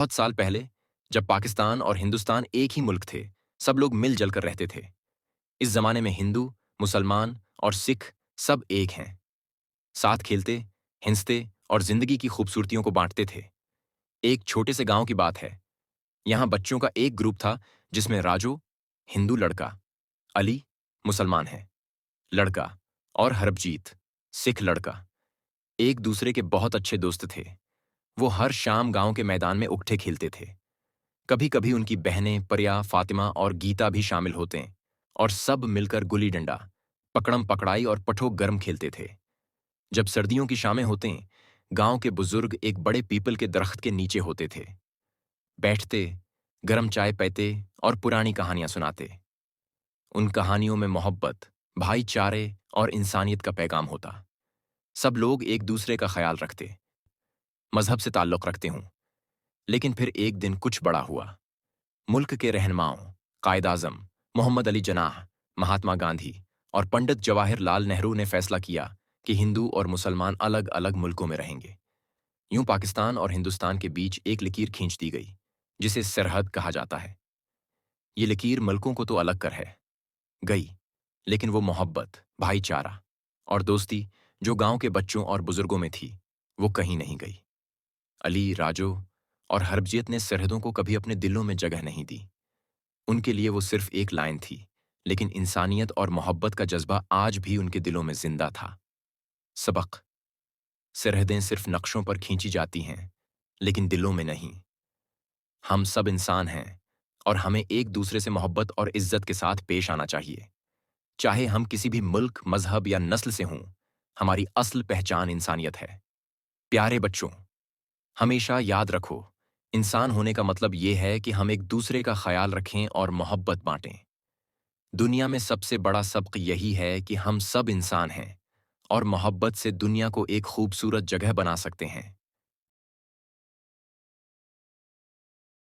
بہت سال پہلے جب پاکستان اور ہندوستان ایک ہی ملک تھے، سب لوگ مل جل کر رہتے تھے۔ اس زمانے میں ہندو، مسلمان اور سکھ سب ایک ہیں، ساتھ کھیلتے، ہنستے اور زندگی کی خوبصورتیوں کو بانٹتے تھے۔ ایک چھوٹے سے گاؤں کی بات ہے۔ یہاں بچوں کا ایک گروپ تھا جس میں راجو، ہندو لڑکا، علی، مسلمان ہے، لڑکا، اور ہربجیت، سکھ لڑکا، ایک دوسرے کے بہت اچھے دوست تھے۔ وہ ہر شام گاؤں کے میدان میں اکٹھے کھیلتے تھے۔ کبھی کبھی ان کی بہنیں پریا، فاطمہ اور گیتا بھی شامل ہوتے ہیں، اور سب مل کر گلی ڈنڈا، پکڑم پکڑائی اور پٹھو گرم کھیلتے تھے۔ جب سردیوں کی شامیں ہوتے ہیں، گاؤں کے بزرگ ایک بڑے پیپل کے درخت کے نیچے ہوتے تھے، بیٹھتے، گرم چائے پیتے اور پرانی کہانیاں سناتے۔ ان کہانیوں میں محبت، بھائی چارے اور انسانیت کا پیغام ہوتا۔ سب لوگ ایک دوسرے کا خیال رکھتے، مذہب سے تعلق رکھتے ہوں۔ لیکن پھر ایک دن کچھ بڑا ہوا۔ ملک کے رہنماؤں، قائد اعظم محمد علی جناح، مہاتما گاندھی اور پنڈت جواہر لال نہرو نے فیصلہ کیا کہ ہندو اور مسلمان الگ الگ ملکوں میں رہیں گے۔ یوں پاکستان اور ہندوستان کے بیچ ایک لکیر کھینچ دی گئی، جسے سرحد کہا جاتا ہے۔ یہ لکیر ملکوں کو تو الگ کر ہے گئی، لیکن وہ محبت، بھائی چارہ اور دوستی جو گاؤں کے بچوں اور بزرگوں میں تھی، وہ کہیں نہیں گئی۔ علی، راجو اور ہربجیت نے سرحدوں کو کبھی اپنے دلوں میں جگہ نہیں دی۔ ان کے لیے وہ صرف ایک لائن تھی، لیکن انسانیت اور محبت کا جذبہ آج بھی ان کے دلوں میں زندہ تھا۔ سبق: سرحدیں صرف نقشوں پر کھینچی جاتی ہیں، لیکن دلوں میں نہیں۔ ہم سب انسان ہیں، اور ہمیں ایک دوسرے سے محبت اور عزت کے ساتھ پیش آنا چاہیے۔ چاہے ہم کسی بھی ملک، مذہب یا نسل سے ہوں، ہماری اصل پہچان انسانیت ہے۔ پیارے بچوں، ہمیشہ یاد رکھو، انسان ہونے کا مطلب یہ ہے کہ ہم ایک دوسرے کا خیال رکھیں اور محبت بانٹیں۔ دنیا میں سب سے بڑا سبق یہی ہے کہ ہم سب انسان ہیں، اور محبت سے دنیا کو ایک خوبصورت جگہ بنا سکتے ہیں۔